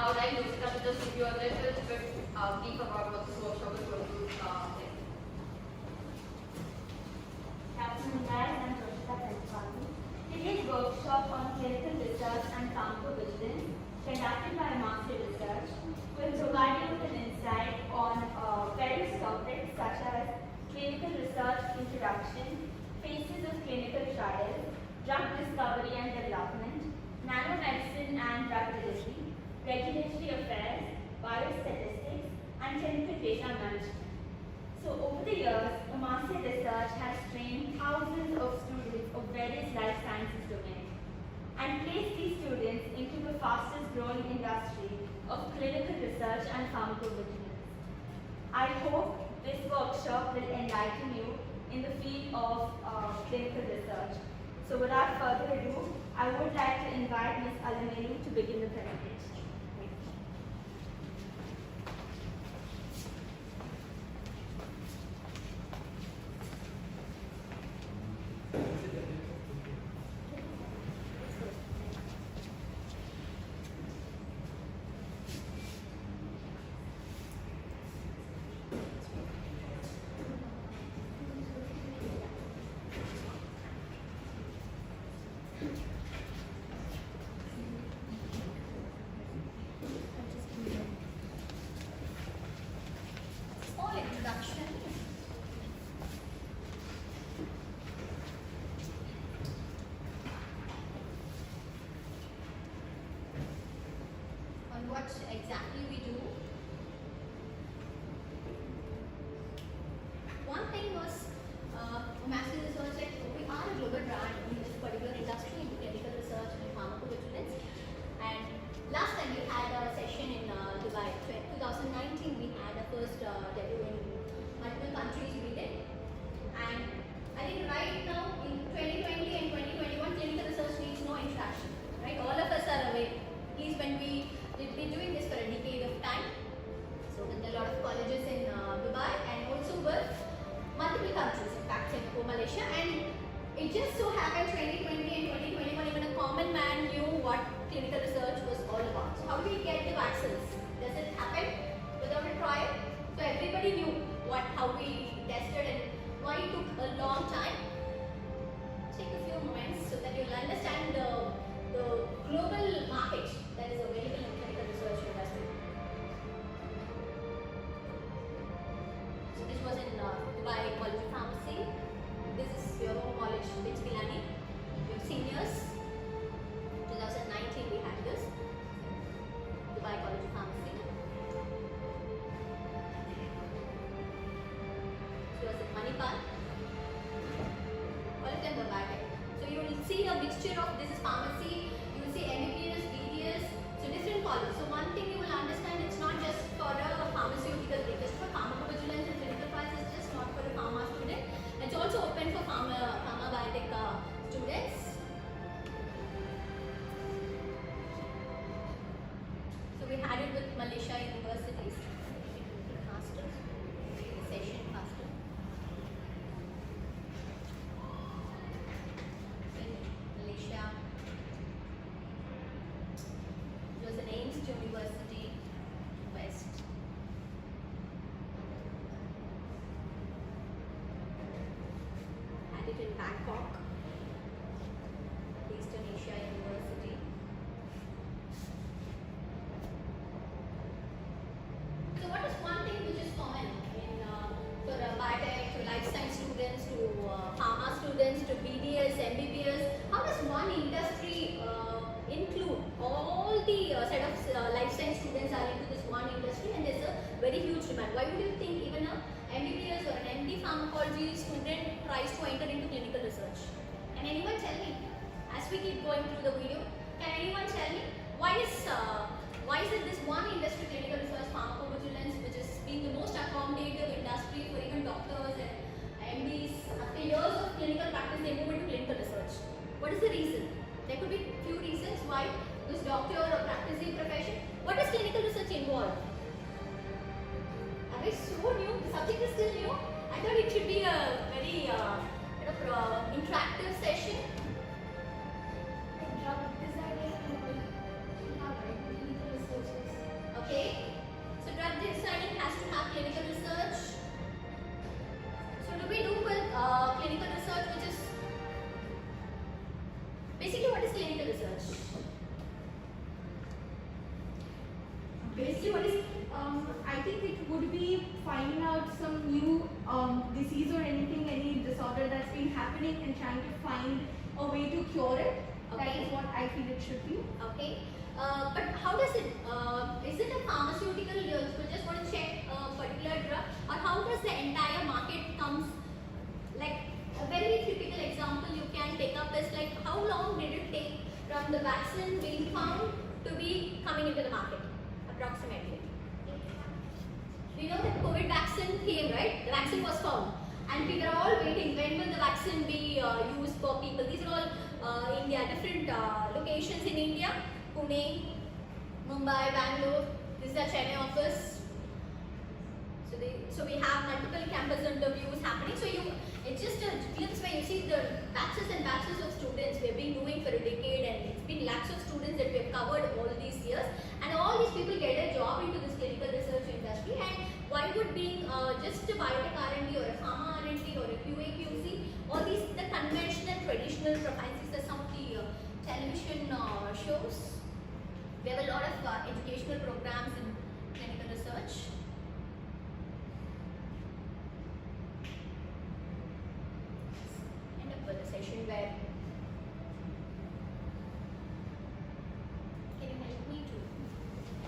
how would I use it? I will just give you a little bit brief about what this workshop is going to take. Good afternoon, guys. I'm Bits Pilani. Today's workshop on clinical research and pharmacovigilance, conducted by Master Research, will provide you with an insight on various topics such as clinical research introduction, phases of clinical trials, drug discovery and development, nanomedicine and drug delivery, regulatory affairs, biostatistics, and clinical data management. So over the years, the Master Research has trained thousands of students of various life sciences domains and placed these students into the fastest growing industry of clinical research and pharmacovigilance. I hope this workshop will enlighten you in the field of clinical research. So without further ado, I would like to invite Ms. Alamelu to begin the presentation. What exactly we do. One thing was Master Research, like we are a global brand in this particular industry in clinical research and pharmacovigilance. And last time we had a session in Dubai. 2019 we had a first debut in multiple countries we did. And I think right now in 2020 and 2021 clinical research needs no introduction. Right? All of us are aware. At least when we've been doing this for a decade of time. So with a lot of colleges in Dubai and also with multiple countries, in fact Singapore, Malaysia, and it just so happened 2020 and 2021 even a common man knew what clinical research was all about. So how do we get the vaccines? Does it happen without a trial? So everybody knew how we tested and why it took a long time. Take a few moments so that you'll understand the global market that is available in clinical research industry. So this was in Dubai College of Pharmacy. This is your own college, Bits Pilani. Your seniors. 2019 we had this. Dubai College of Pharmacy. This was in Manipal. All of them were biotech. So you will see a mixture of this is pharmacy. You will see MBBS, BDS, so different colleges. So one thing you will understand, it's not just for a pharmaceutical thing, just for pharmacovigilance and clinical trials, it's just not for a pharma student. It's also open for pharma biotech students. So we had it with Malaysia universities. Faster. Session faster. In Malaysia. It was an University West. Had it in Bangkok, Eastern Asia University. So what is one thing which is common in for biotech, to life science students, to pharma students, to BDS, MBBS? How does one industry include all the set of life science students are into this one industry, and there's a very huge demand? Why would you think even a MBBS or an MD pharmacology student tries to enter into clinical research? Can anyone tell me? As we keep going through the video, can anyone tell me why is it this one industry, clinical research, pharmacovigilance, which is being the most accommodative industry for even doctors and MDs, after years of clinical practice they move into clinical research? What is the reason? There could be few reasons why this doctor or practicing profession. What does clinical research involve? Are we so new? The subject is still new. I thought it should be a very interactive session. Drug design is clinical research. Basically, what is I think it would be finding out some new disease or anything, any disorder that's been happening and trying to find a way to cure it. That Okay. is what I feel it should be. Okay. But how does it, is it a pharmaceutical, you just want to check a particular drug, or how does the entire market comes, like a very typical example you can take up is like how long did it take from the vaccine being found to be coming into the market, approximately? We know that COVID vaccine came, right? The vaccine was found. And we were all waiting, when will the vaccine be used for people? These are all India, different locations in India. Pune, Mumbai, Bangalore, this is the Chennai office. So we have multiple campus interviews happening. So it's just a glimpse where you see the batches and batches of students we have been doing for a decade, and it's been lakhs of students that we have covered all these years. And all these people get a job into this clinical research industry. And why would being just a biotech R&D or a pharma R&D or a QA/QC, all these the conventional traditional profiles, these are some of the television shows. We have a lot of educational programs in clinical research.